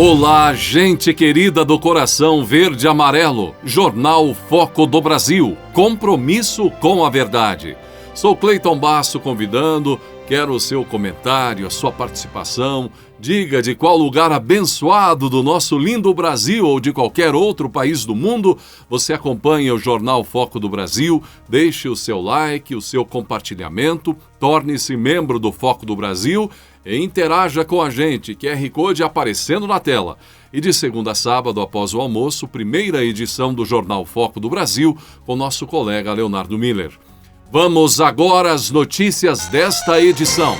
Olá, gente querida do coração verde e amarelo, Jornal Foco do Brasil, compromisso com a verdade. Sou Cleiton Basso convidando, quero o seu comentário, a sua participação. Diga de qual lugar abençoado do nosso lindo Brasil ou de qualquer outro país do mundo você acompanha o Jornal Foco do Brasil. Deixe o seu like, o seu compartilhamento, torne-se membro do Foco do Brasil e interaja com a gente, QR Code aparecendo na tela. E de segunda a sábado, após o almoço, primeira edição do Jornal Foco do Brasil com nosso colega Leonardo Miller. Vamos agora às notícias desta edição.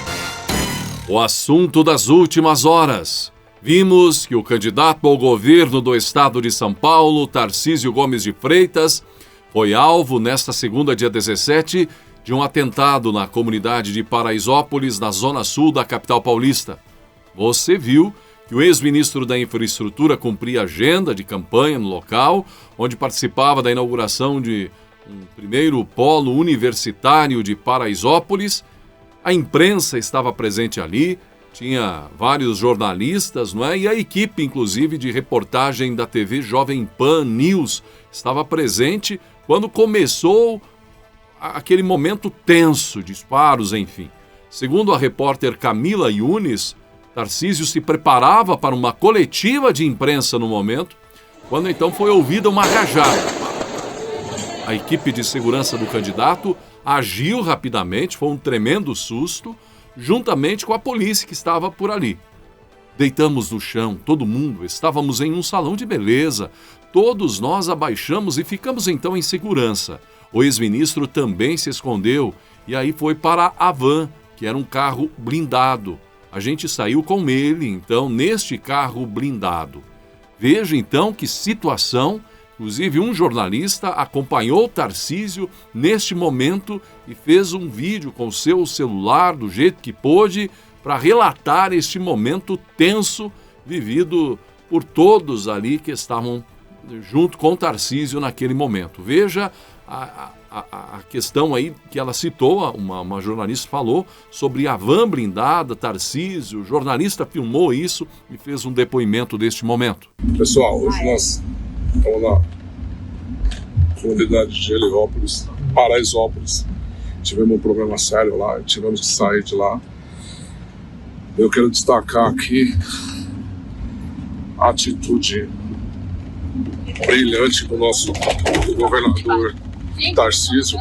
O assunto das últimas horas. Vimos que o candidato ao governo do estado de São Paulo, Tarcísio Gomes de Freitas, foi alvo nesta segunda, dia 17, de um atentado na comunidade de Paraisópolis, na zona sul da capital paulista. Você viu que o ex-ministro da Infraestrutura cumpria agenda de campanha no local, onde participava da inauguração de um primeiro polo universitário de Paraisópolis. A imprensa estava presente ali, tinha vários jornalistas, não é? E a equipe, inclusive, de reportagem da TV Jovem Pan News estava presente quando começou aquele momento tenso, disparos, enfim. Segundo a repórter Camila Yunes, Tarcísio se preparava para uma coletiva de imprensa no momento, quando então foi ouvida uma rajada. A equipe de segurança do candidato agiu rapidamente, foi um tremendo susto, juntamente com a polícia que estava por ali. Deitamos no chão, todo mundo, estávamos em um salão de beleza, todos nós abaixamos e ficamos então em segurança. O ex-ministro também se escondeu e aí foi para a van, que era um carro blindado. A gente saiu com ele, então, neste carro blindado. Veja, então, que situação. Inclusive, um jornalista acompanhou Tarcísio neste momento e fez um vídeo com o seu celular, do jeito que pôde, para relatar este momento tenso vivido por todos ali que estavam junto com Tarcísio naquele momento. Veja a questão aí que ela citou, uma jornalista falou sobre a van blindada, Tarcísio, o jornalista filmou isso e fez um depoimento deste momento. Pessoal, hoje nós estamos na comunidade de Heliópolis, Paraisópolis. Tivemos um problema sério lá, tivemos que sair de lá. Eu quero destacar aqui a atitude brilhante do nosso governador Tarcísio,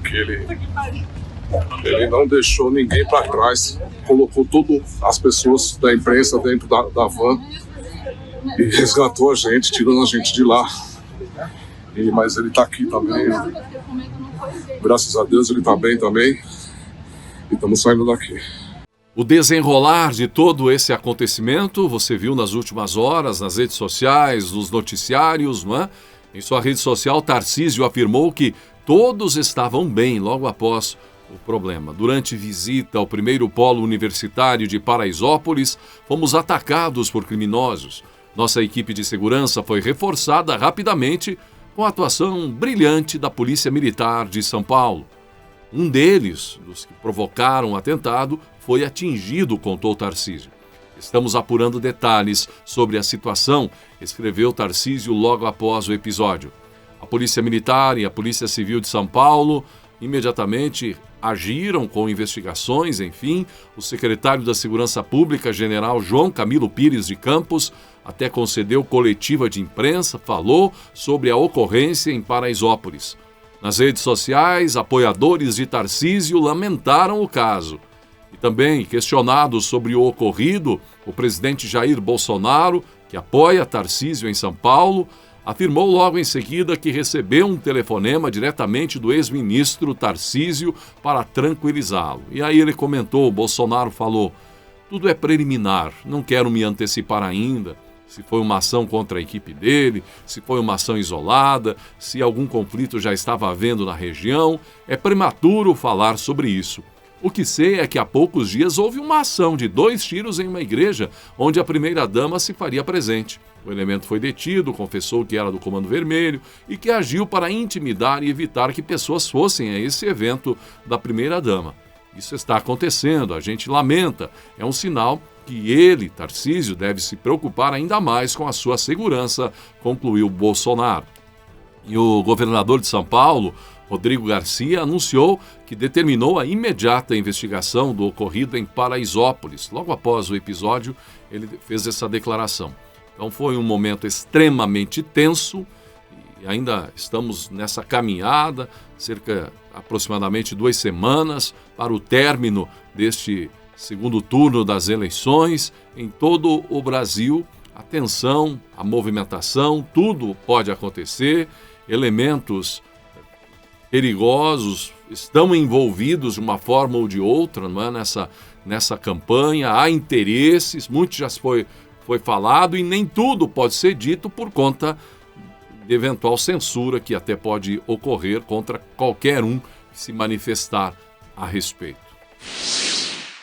que ele não deixou ninguém para trás, colocou todas as pessoas da imprensa dentro da van e resgatou a gente, tirando a gente de lá. Mas ele está aqui também, graças a Deus ele está bem também, e estamos saindo daqui. O desenrolar de todo esse acontecimento, você viu nas últimas horas, nas redes sociais, nos noticiários, não é? Em sua rede social, Tarcísio afirmou que todos estavam bem logo após o problema. Durante visita ao primeiro polo universitário de Paraisópolis, fomos atacados por criminosos. Nossa equipe de segurança foi reforçada rapidamente com a atuação brilhante da Polícia Militar de São Paulo. Um deles, dos que provocaram o atentado, foi atingido, contou Tarcísio. Estamos apurando detalhes sobre a situação, escreveu Tarcísio logo após o episódio. A Polícia Militar e a Polícia Civil de São Paulo imediatamente agiram com investigações, enfim. O secretário da Segurança Pública, general João Camilo Pires de Campos, até concedeu coletiva de imprensa, falou sobre a ocorrência em Paraisópolis. Nas redes sociais, apoiadores de Tarcísio lamentaram o caso. E também, questionado sobre o ocorrido, o presidente Jair Bolsonaro, que apoia Tarcísio em São Paulo, afirmou logo em seguida que recebeu um telefonema diretamente do ex-ministro Tarcísio para tranquilizá-lo. E aí ele comentou, Bolsonaro falou, tudo é preliminar, não quero me antecipar ainda, se foi uma ação contra a equipe dele, se foi uma ação isolada, se algum conflito já estava havendo na região, é prematuro falar sobre isso. O que sei é que há poucos dias houve uma ação de 2 tiros em uma igreja, onde a primeira-dama se faria presente. O elemento foi detido, confessou que era do Comando Vermelho e que agiu para intimidar e evitar que pessoas fossem a esse evento da primeira-dama. Isso está acontecendo, a gente lamenta. É um sinal que ele, Tarcísio, deve se preocupar ainda mais com a sua segurança, concluiu Bolsonaro. E o governador de São Paulo, Rodrigo Garcia, anunciou que determinou a imediata investigação do ocorrido em Paraisópolis. Logo após o episódio, ele fez essa declaração. Então foi um momento extremamente tenso e ainda estamos nessa caminhada, aproximadamente 2 semanas para o término deste segundo turno das eleições. Em todo o Brasil, a tensão, a movimentação, tudo pode acontecer, elementos perigosos estão envolvidos de uma forma ou de outra, não é? nessa campanha, há interesses, muito já foi falado e nem tudo pode ser dito por conta de eventual censura que até pode ocorrer contra qualquer um que se manifestar a respeito.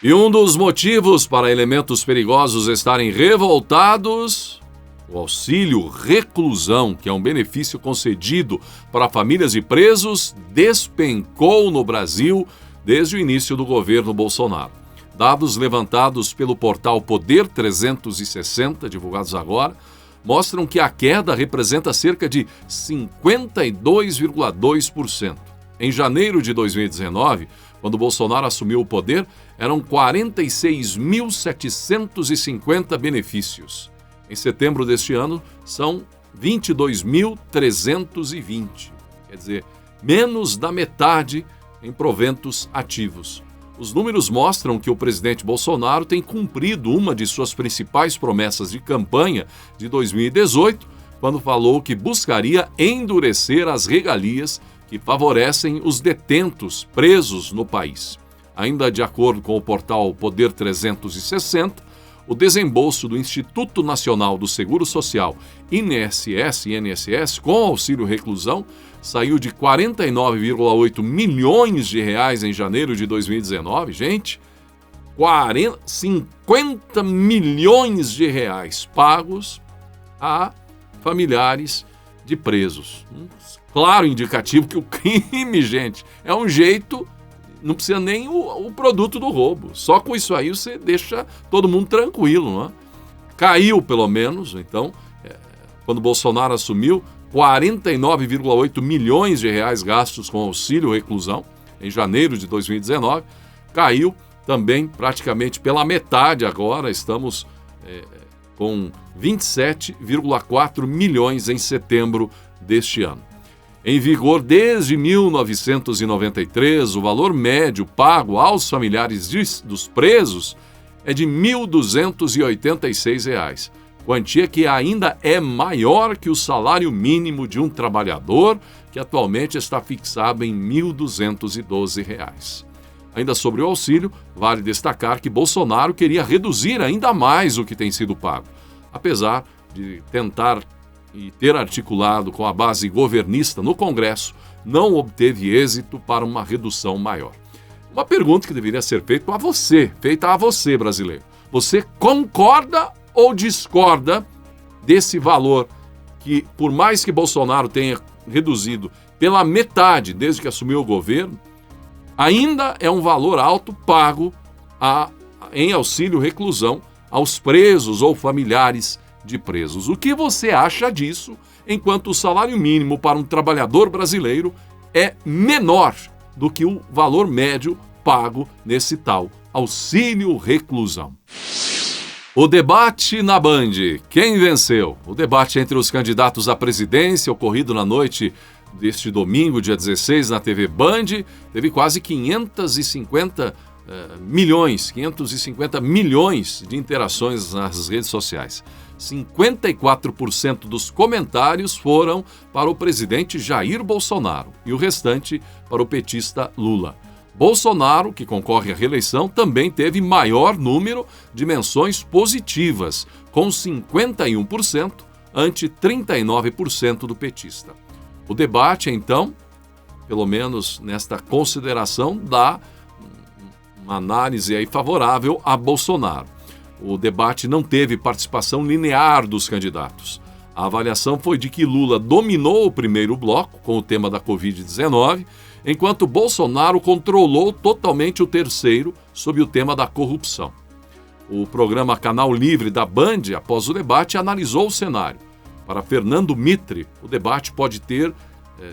E um dos motivos para elementos perigosos estarem revoltados, o auxílio reclusão, que é um benefício concedido para famílias de presos, despencou no Brasil desde o início do governo Bolsonaro. Dados levantados pelo portal Poder 360, divulgados agora, mostram que a queda representa cerca de 52,2%. Em janeiro de 2019, quando Bolsonaro assumiu o poder, eram 46.750 benefícios. Em setembro deste ano, são 22.320. Quer dizer, menos da metade em proventos ativos. Os números mostram que o presidente Bolsonaro tem cumprido uma de suas principais promessas de campanha de 2018, quando falou que buscaria endurecer as regalias que favorecem os detentos presos no país. Ainda de acordo com o portal Poder 360, o desembolso do Instituto Nacional do Seguro Social, INSS, com auxílio reclusão, saiu de 49,8 milhões de reais em janeiro de 2019, gente, 50 milhões de reais pagos a familiares de presos. Um claro indicativo que o crime, gente, é um jeito, não precisa nem o produto do roubo. Só com isso aí você deixa todo mundo tranquilo, não é? Caiu, pelo menos, então, quando Bolsonaro assumiu, 49,8 milhões de reais gastos com auxílio reclusão em janeiro de 2019, caiu também praticamente pela metade agora, estamos com 27,4 milhões em setembro deste ano. Em vigor desde 1993, o valor médio pago aos familiares dos presos é de R$ 1.286, quantia que ainda é maior que o salário mínimo de um trabalhador, que atualmente está fixado em R$ 1.212. Ainda sobre o auxílio, vale destacar que Bolsonaro queria reduzir ainda mais o que tem sido pago, apesar de tentar e ter articulado com a base governista no Congresso, não obteve êxito para uma redução maior. Uma pergunta que deveria ser feita a você, brasileiro. Você concorda ou discorda desse valor que, por mais que Bolsonaro tenha reduzido pela metade desde que assumiu o governo, ainda é um valor alto pago em auxílio reclusão aos presos ou familiares de presos? O que você acha disso, enquanto o salário mínimo para um trabalhador brasileiro é menor do que o valor médio pago nesse tal auxílio reclusão? O debate na Band. Quem venceu? O debate entre os candidatos à presidência, ocorrido na noite deste domingo, dia 16, na TV Band, teve quase 550 milhões de interações nas redes sociais. 54% dos comentários foram para o presidente Jair Bolsonaro e o restante para o petista Lula. Bolsonaro, que concorre à reeleição, também teve maior número de menções positivas, com 51% ante 39% do petista. O debate, então, pelo menos nesta consideração, dá uma análise aí favorável a Bolsonaro. O debate não teve participação linear dos candidatos. A avaliação foi de que Lula dominou o primeiro bloco, com o tema da Covid-19, enquanto Bolsonaro controlou totalmente o terceiro, sob o tema da corrupção. O programa Canal Livre da Band, após o debate, analisou o cenário. Para Fernando Mitre, o debate pode ter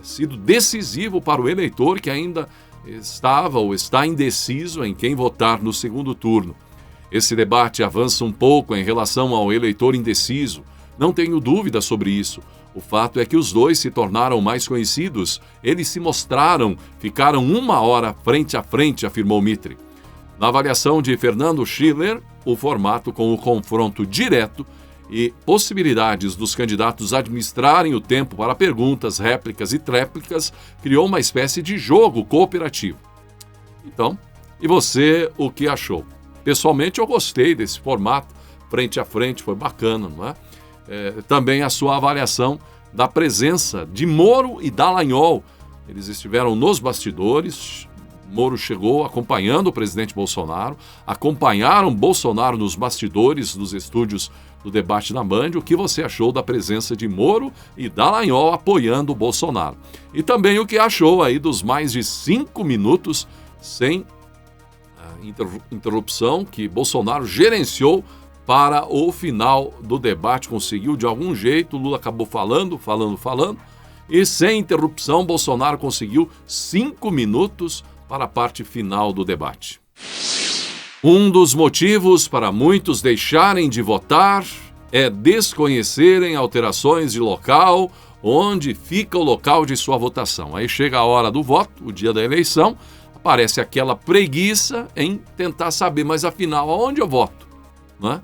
sido decisivo para o eleitor que ainda estava ou está indeciso em quem votar no segundo turno. Esse debate avança um pouco em relação ao eleitor indeciso. Não tenho dúvida sobre isso. O fato é que os dois se tornaram mais conhecidos. Eles se mostraram, ficaram 1 hora frente a frente, afirmou Mitre. Na avaliação de Fernando Schiller, o formato com o confronto direto e possibilidades dos candidatos administrarem o tempo para perguntas, réplicas e tréplicas criou uma espécie de jogo cooperativo. Então, e você, o que achou? Pessoalmente, eu gostei desse formato, frente a frente, foi bacana, não é? Também a sua avaliação da presença de Moro e Dallagnol. Eles estiveram nos bastidores. Moro chegou acompanhando o presidente Bolsonaro, acompanharam Bolsonaro nos bastidores dos estúdios do debate na Band. O que você achou da presença de Moro e Dallagnol apoiando o Bolsonaro? E também o que achou aí dos mais de 5 minutos sem interrupção que Bolsonaro gerenciou para o final do debate. Conseguiu de algum jeito, Lula acabou falando, e sem interrupção Bolsonaro conseguiu 5 minutos para a parte final do debate. Um dos motivos para muitos deixarem de votar é desconhecerem alterações de local onde fica o local de sua votação. Aí chega a hora do voto, o dia da eleição, aparece aquela preguiça em tentar saber, mas afinal, aonde eu voto? Não é?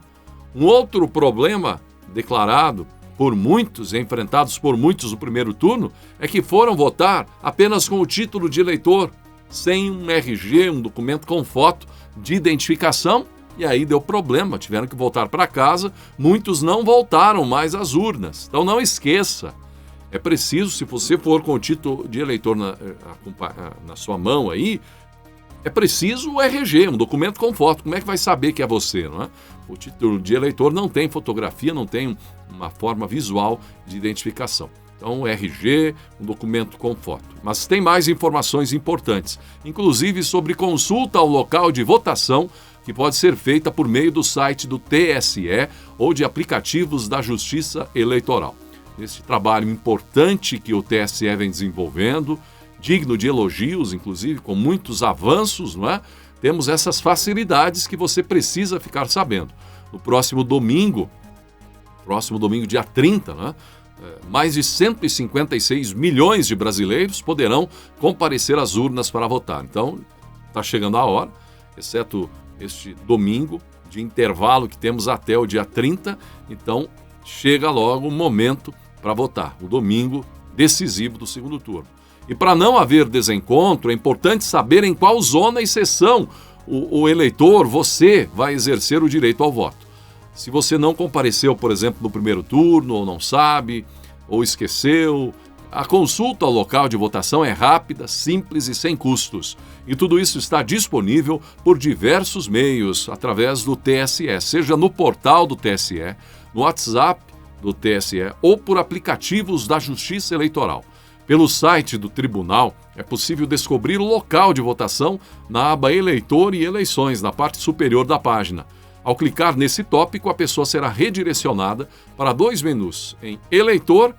Um outro problema declarado por muitos, enfrentados por muitos no primeiro turno, é que foram votar apenas com o título de eleitor, sem um RG, um documento com foto de identificação, e aí deu problema, tiveram que voltar para casa, muitos não voltaram mais às urnas. Então não esqueça, é preciso, se você for com o título de eleitor na sua mão aí, é preciso o RG, um documento com foto. Como é que vai saber que é você, não é? O título de eleitor não tem fotografia, não tem uma forma visual de identificação. Então, o RG, um documento com foto. Mas tem mais informações importantes, inclusive sobre consulta ao local de votação, que pode ser feita por meio do site do TSE ou de aplicativos da Justiça Eleitoral. Esse trabalho importante que o TSE vem desenvolvendo, digno de elogios, inclusive, com muitos avanços, não é? Temos essas facilidades que você precisa ficar sabendo. No próximo domingo, dia 30, né? Mais de 156 milhões de brasileiros poderão comparecer às urnas para votar. Então, está chegando a hora, exceto este domingo de intervalo que temos até o dia 30. Então, chega logo o momento para votar, o domingo decisivo do segundo turno. E para não haver desencontro, é importante saber em qual zona e seção o eleitor, você, vai exercer o direito ao voto. Se você não compareceu, por exemplo, no primeiro turno, ou não sabe, ou esqueceu, a consulta ao local de votação é rápida, simples e sem custos. E tudo isso está disponível por diversos meios, através do TSE, seja no portal do TSE, no WhatsApp do TSE ou por aplicativos da Justiça Eleitoral. Pelo site do tribunal, é possível descobrir o local de votação na aba Eleitor e Eleições, na parte superior da página. Ao clicar nesse tópico, a pessoa será redirecionada para 2 menus, em Eleitor,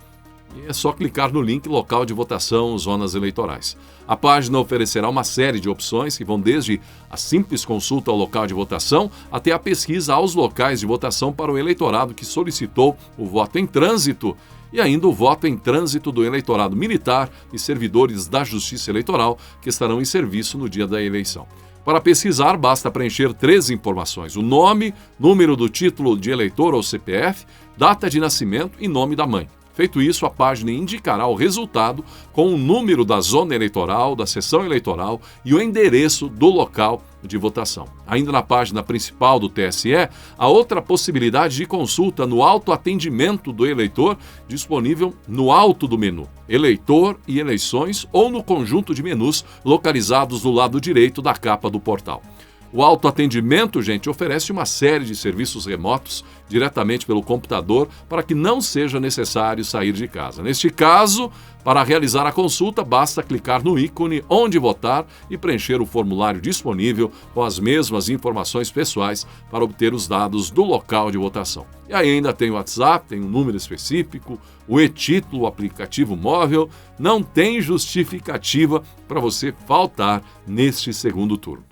e é só clicar no link Local de Votação, Zonas Eleitorais. A página oferecerá uma série de opções que vão desde a simples consulta ao local de votação até a pesquisa aos locais de votação para o eleitorado que solicitou o voto em trânsito e ainda o voto em trânsito do eleitorado militar e servidores da Justiça Eleitoral que estarão em serviço no dia da eleição. Para pesquisar, basta preencher 3 informações: o nome, número do título de eleitor ou CPF, data de nascimento e nome da mãe. Feito isso, a página indicará o resultado com o número da zona eleitoral, da seção eleitoral e o endereço do local de votação. Ainda na página principal do TSE, há outra possibilidade de consulta no autoatendimento do eleitor, disponível no alto do menu Eleitor e Eleições ou no conjunto de menus localizados do lado direito da capa do portal. O autoatendimento, gente, oferece uma série de serviços remotos diretamente pelo computador para que não seja necessário sair de casa. Neste caso, para realizar a consulta, basta clicar no ícone onde votar e preencher o formulário disponível com as mesmas informações pessoais para obter os dados do local de votação. E aí ainda tem o WhatsApp, tem um número específico, o e-título, o aplicativo móvel. Não tem justificativa para você faltar neste segundo turno.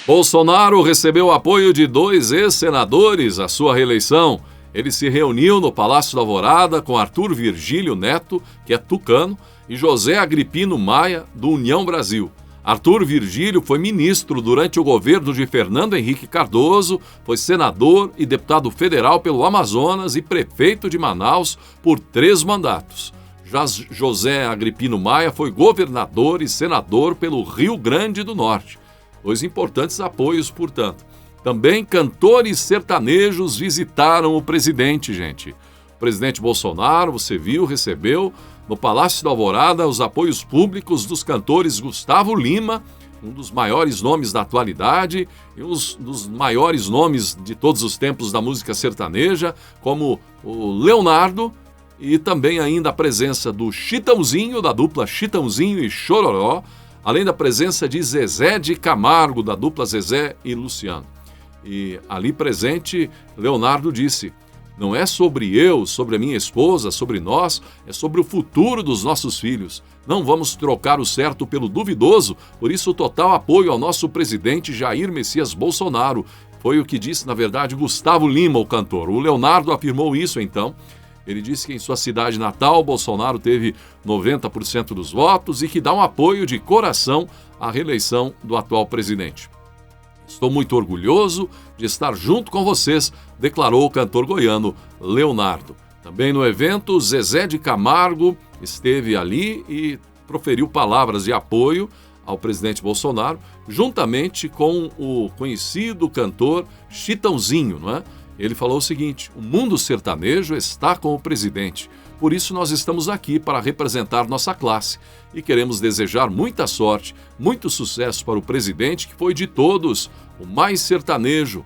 Bolsonaro recebeu apoio de 2 ex-senadores à sua reeleição. Ele se reuniu no Palácio da Alvorada com Arthur Virgílio Neto, que é tucano, e José Agripino Maia, do União Brasil. Arthur Virgílio foi ministro durante o governo de Fernando Henrique Cardoso, foi senador e deputado federal pelo Amazonas e prefeito de Manaus por 3 mandatos. Já José Agripino Maia foi governador e senador pelo Rio Grande do Norte. 2 importantes apoios, portanto. Também cantores sertanejos visitaram o presidente, gente. O presidente Bolsonaro, você viu, recebeu no Palácio da Alvorada os apoios públicos dos cantores Gustavo Lima, um dos maiores nomes da atualidade e um dos maiores nomes de todos os tempos da música sertaneja, como o Leonardo, e também ainda a presença do Chitãozinho, da dupla Chitãozinho e Chororó, além da presença de Zezé de Camargo, da dupla Zezé e Luciano. E ali presente, Leonardo disse: não é sobre eu, sobre a minha esposa, sobre nós, é sobre o futuro dos nossos filhos. Não vamos trocar o certo pelo duvidoso, por isso total apoio ao nosso presidente Jair Messias Bolsonaro. Foi o que disse, na verdade, Gustavo Lima, o cantor. O Leonardo afirmou isso, então. Ele disse que em sua cidade natal, Bolsonaro teve 90% dos votos e que dá um apoio de coração à reeleição do atual presidente. Estou muito orgulhoso de estar junto com vocês, declarou o cantor goiano Leonardo. Também no evento, Zezé de Camargo esteve ali e proferiu palavras de apoio ao presidente Bolsonaro, juntamente com o conhecido cantor Chitãozinho, não é? Ele falou o seguinte: o mundo sertanejo está com o presidente, por isso nós estamos aqui para representar nossa classe e queremos desejar muita sorte, muito sucesso para o presidente, que foi de todos o mais sertanejo,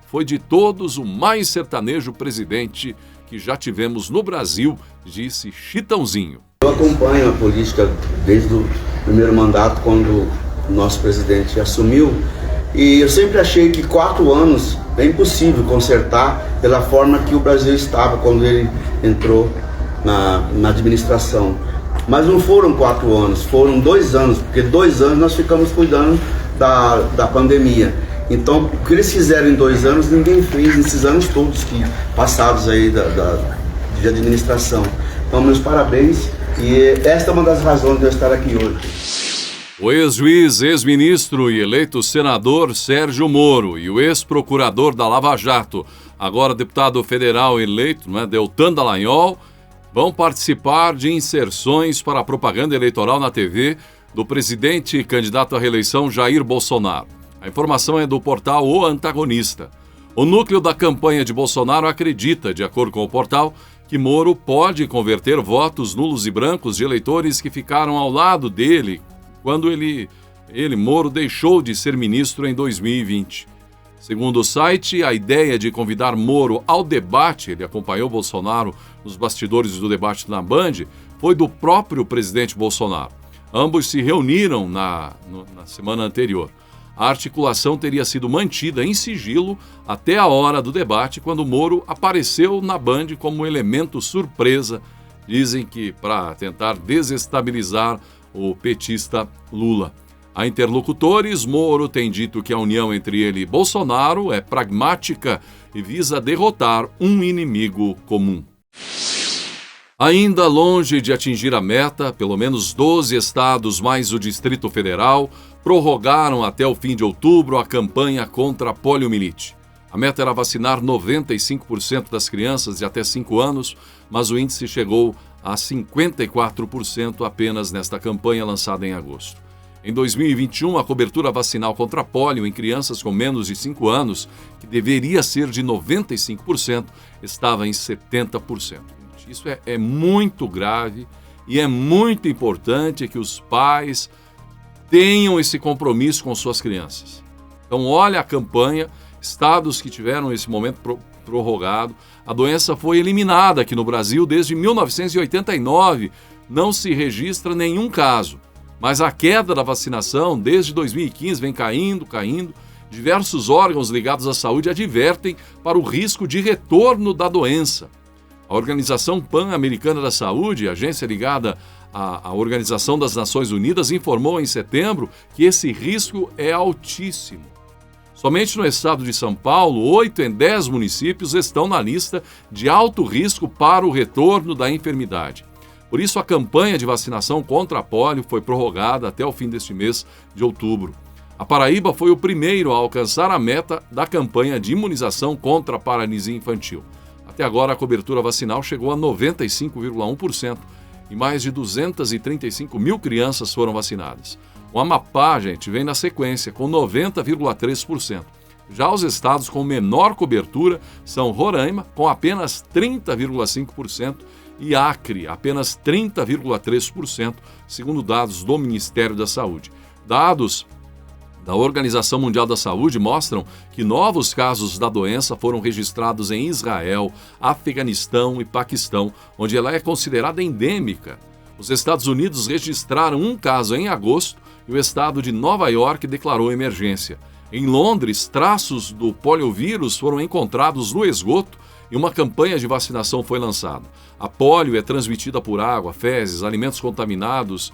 presidente que já tivemos no Brasil, disse Chitãozinho. Eu acompanho a política desde o primeiro mandato, quando o nosso presidente assumiu, e eu sempre achei que 4 anos é impossível consertar pela forma que o Brasil estava quando ele entrou na administração. Mas não foram 4 anos, foram 2 anos, porque 2 anos nós ficamos cuidando da pandemia. Então, o que eles fizeram em 2 anos, ninguém fez nesses anos todos que passados aí de administração. Então, meus parabéns, e esta é uma das razões de eu estar aqui hoje. O ex-juiz, ex-ministro e eleito senador Sérgio Moro e o ex-procurador da Lava Jato, agora deputado federal eleito, Deltan Dallagnol, vão participar de inserções para a propaganda eleitoral na TV do presidente e candidato à reeleição Jair Bolsonaro. A informação é do portal O Antagonista. O núcleo da campanha de Bolsonaro acredita, de acordo com o portal, que Moro pode converter votos nulos e brancos de eleitores que ficaram ao lado dele quando Moro, deixou de ser ministro em 2020. Segundo o site, a ideia de convidar Moro ao debate, ele acompanhou Bolsonaro nos bastidores do debate na Band, foi do próprio presidente Bolsonaro. Ambos se reuniram na semana anterior. A articulação teria sido mantida em sigilo até a hora do debate, quando Moro apareceu na Band como elemento surpresa, dizem que para tentar desestabilizar o petista Lula. A interlocutores, Moro tem dito que a união entre ele e Bolsonaro é pragmática e visa derrotar um inimigo comum. Ainda longe de atingir a meta, pelo menos 12 estados mais o Distrito Federal prorrogaram até o fim de outubro a campanha contra a poliomielite. A meta era vacinar 95% das crianças de até 5 anos, mas o índice chegou a 54% apenas nesta campanha lançada em agosto. Em 2021, a cobertura vacinal contra a polio em crianças com menos de 5 anos, que deveria ser de 95%, estava em 70%. Isso é muito grave e é muito importante que os pais tenham esse compromisso com suas crianças. Então, olha a campanha, estados que tiveram esse momento prorrogado. A doença foi eliminada aqui no Brasil desde 1989. Não se registra nenhum caso. Mas a queda da vacinação desde 2015 vem caindo. Diversos órgãos ligados à saúde advertem para o risco de retorno da doença. A Organização Pan-Americana da Saúde, agência ligada à Organização das Nações Unidas, informou em setembro que esse risco é altíssimo. Somente no estado de São Paulo, 8 em 10 municípios estão na lista de alto risco para o retorno da enfermidade. Por isso, a campanha de vacinação contra a polio foi prorrogada até o fim deste mês de outubro. A Paraíba foi o primeiro a alcançar a meta da campanha de imunização contra a paralisia infantil. Até agora, a cobertura vacinal chegou a 95,1% e mais de 235 mil crianças foram vacinadas. O Amapá, gente, vem na sequência, com 90,3%. Já os estados com menor cobertura são Roraima, com apenas 30,5%, e Acre, apenas 30,3%, segundo dados do Ministério da Saúde. Dados da Organização Mundial da Saúde mostram que novos casos da doença foram registrados em Israel, Afeganistão e Paquistão, onde ela é considerada endêmica. Os Estados Unidos registraram um caso em agosto e o estado de Nova York declarou emergência. Em Londres, traços do poliovírus foram encontrados no esgoto e uma campanha de vacinação foi lançada. A polio é transmitida por água, fezes, alimentos contaminados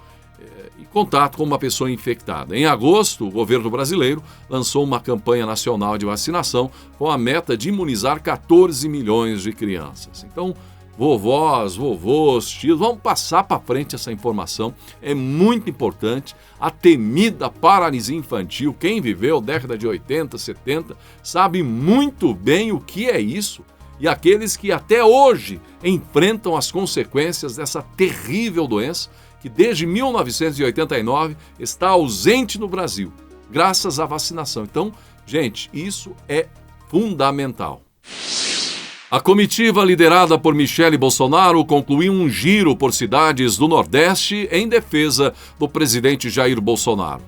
e contato com uma pessoa infectada. Em agosto, o governo brasileiro lançou uma campanha nacional de vacinação com a meta de imunizar 14 milhões de crianças. Então, vovós, vovôs, tios, vamos passar para frente essa informação. É muito importante. A temida paralisia infantil, quem viveu década de 80, 70, sabe muito bem o que é isso. E aqueles que até hoje enfrentam as consequências dessa terrível doença, que desde 1989 está ausente no Brasil, graças à vacinação. Então, gente, isso é fundamental. A comitiva liderada por Michele Bolsonaro concluiu um giro por cidades do Nordeste em defesa do presidente Jair Bolsonaro.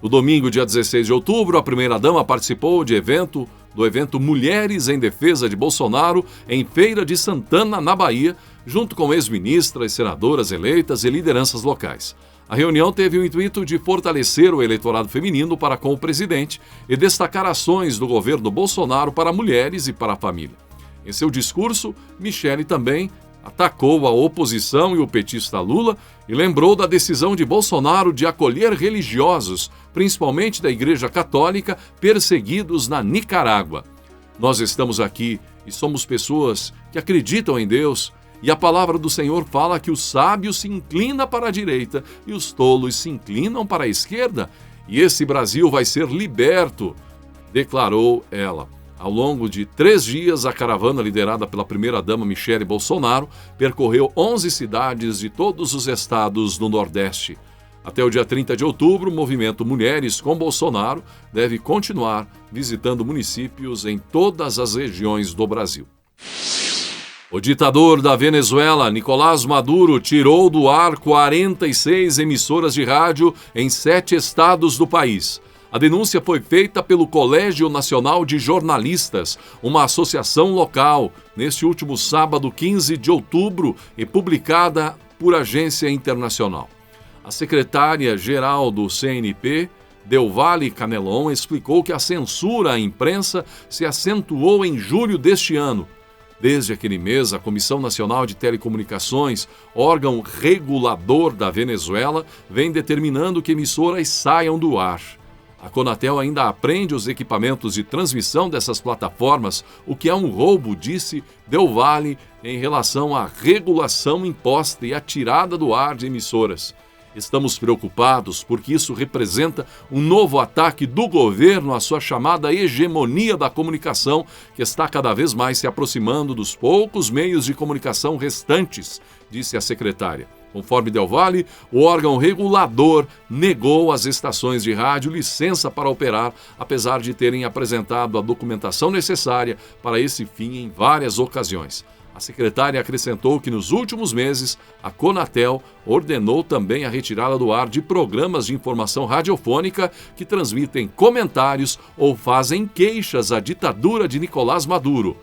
No domingo, dia 16 de outubro, a primeira-dama participou do evento Mulheres em Defesa de Bolsonaro em Feira de Santana, na Bahia, junto com ex-ministras, senadoras eleitas e lideranças locais. A reunião teve o intuito de fortalecer o eleitorado feminino para com o presidente e destacar ações do governo Bolsonaro para mulheres e para a família. Em seu discurso, Michele também atacou a oposição e o petista Lula e lembrou da decisão de Bolsonaro de acolher religiosos, principalmente da Igreja Católica, perseguidos na Nicarágua. Nós estamos aqui e somos pessoas que acreditam em Deus, e a palavra do Senhor fala que o sábio se inclina para a direita e os tolos se inclinam para a esquerda, e esse Brasil vai ser liberto, declarou ela. Ao longo de 3 dias, a caravana liderada pela primeira-dama Michele Bolsonaro percorreu 11 cidades de todos os estados do Nordeste. Até o dia 30 de outubro, o movimento Mulheres com Bolsonaro deve continuar visitando municípios em todas as regiões do Brasil. O ditador da Venezuela, Nicolás Maduro, tirou do ar 46 emissoras de rádio em 7 estados do país. A denúncia foi feita pelo Colégio Nacional de Jornalistas, uma associação local, neste último sábado, 15 de outubro, e publicada por agência internacional. A secretária-geral do CNP, Delvale Canelon, explicou que a censura à imprensa se acentuou em julho deste ano. Desde aquele mês, a Comissão Nacional de Telecomunicações, órgão regulador da Venezuela, vem determinando que emissoras saiam do ar. A Conatel ainda apreende os equipamentos de transmissão dessas plataformas, o que é um roubo, disse Delvale, em relação à regulação imposta e à tirada do ar de emissoras. Estamos preocupados porque isso representa um novo ataque do governo à sua chamada hegemonia da comunicação, que está cada vez mais se aproximando dos poucos meios de comunicação restantes, disse a secretária. Conforme Delvale, o órgão regulador negou às estações de rádio licença para operar, apesar de terem apresentado a documentação necessária para esse fim em várias ocasiões. A secretária acrescentou que nos últimos meses a Conatel ordenou também a retirada do ar de programas de informação radiofônica que transmitem comentários ou fazem queixas à ditadura de Nicolás Maduro.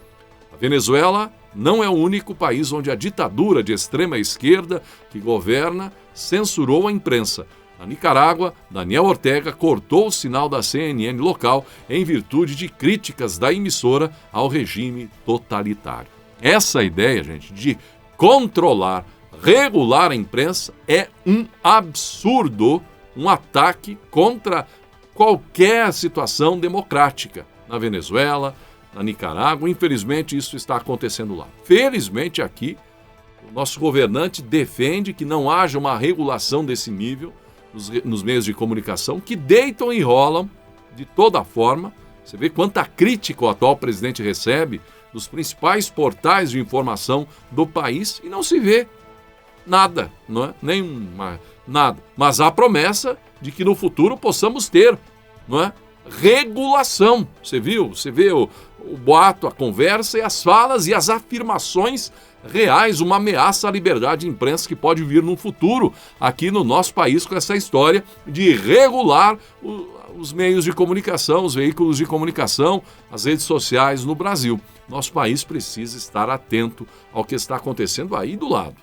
A Venezuela não é o único país onde a ditadura de extrema esquerda que governa censurou a imprensa. Na Nicarágua, Daniel Ortega cortou o sinal da CNN local em virtude de críticas da emissora ao regime totalitário. Essa ideia, gente, de controlar, regular a imprensa é um absurdo, um ataque contra qualquer situação democrática na Venezuela, na Nicarágua. Infelizmente, isso está acontecendo lá. Felizmente, aqui, o nosso governante defende que não haja uma regulação desse nível nos meios de comunicação, que deitam e rolam de toda forma. Você vê quanta crítica o atual presidente recebe dos principais portais de informação do país e não se vê nada, não é? Nada. Mas há a promessa de que no futuro possamos ter, não é? Regulação. Você viu? Você vê o boato, a conversa e as falas e as afirmações reais, uma ameaça à liberdade de imprensa que pode vir no futuro aqui no nosso país com essa história de regular os meios de comunicação, os veículos de comunicação, as redes sociais no Brasil. Nosso país precisa estar atento ao que está acontecendo aí do lado.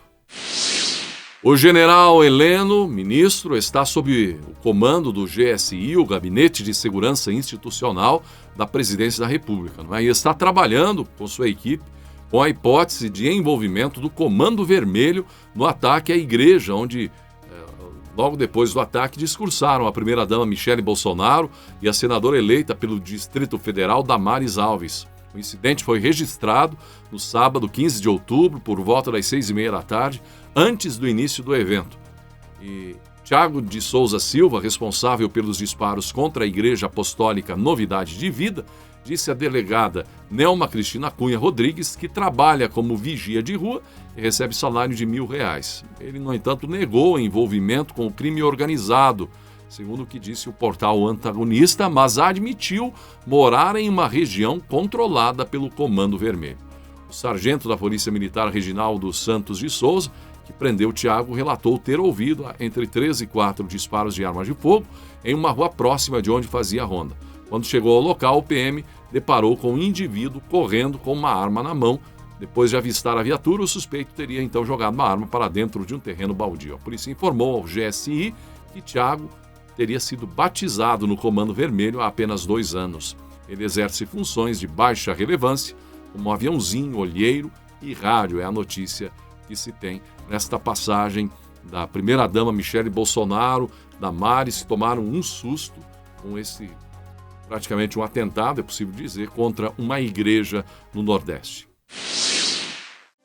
O general Heleno, ministro, está sob o comando do GSI, o Gabinete de Segurança Institucional da Presidência da República, não é? E está trabalhando com sua equipe com a hipótese de envolvimento do Comando Vermelho no ataque à igreja, onde, logo depois do ataque, discursaram a primeira-dama Michele Bolsonaro e a senadora eleita pelo Distrito Federal, Damares Alves. O incidente foi registrado no sábado, 15 de outubro, por volta das 6h30 da tarde, antes do início do evento. E Tiago de Souza Silva, responsável pelos disparos contra a Igreja Apostólica Novidade de Vida, disse a delegada Nelma Cristina Cunha Rodrigues que trabalha como vigia de rua e recebe salário de R$1.000. Ele, no entanto, negou o envolvimento com o crime organizado, segundo o que disse o portal Antagonista, mas admitiu morar em uma região controlada pelo Comando Vermelho. O sargento da Polícia Militar Reginaldo Santos de Souza, que prendeu Tiago, relatou ter ouvido entre 3 e 4 disparos de armas de fogo em uma rua próxima de onde fazia a ronda. Quando chegou ao local, o PM deparou com um indivíduo correndo com uma arma na mão. Depois de avistar a viatura, o suspeito teria então jogado uma arma para dentro de um terreno baldio. A polícia informou ao GSI que Tiago teria sido batizado no Comando Vermelho há apenas 2 anos. Ele exerce funções de baixa relevância, como aviãozinho, olheiro e rádio. É a notícia que se tem nesta passagem da primeira-dama Michele Bolsonaro, Damares, que tomaram um susto com esse praticamente um atentado, é possível dizer, contra uma igreja no Nordeste.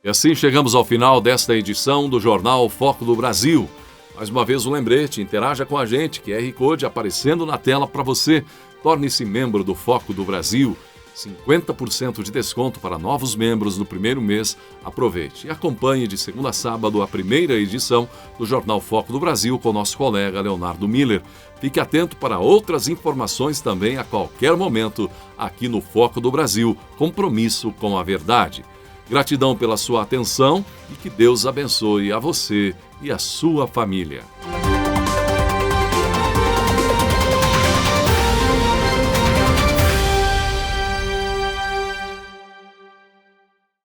E assim chegamos ao final desta edição do Jornal Foco do Brasil. Mais uma vez um lembrete, interaja com a gente, QR Code aparecendo na tela para você. Torne-se membro do Foco do Brasil. 50% de desconto para novos membros no primeiro mês. Aproveite e acompanhe de segunda a sábado a primeira edição do Jornal Foco do Brasil com nosso colega Leonardo Miller. Fique atento para outras informações também a qualquer momento aqui no Foco do Brasil. Compromisso com a verdade. Gratidão pela sua atenção e que Deus abençoe a você e a sua família.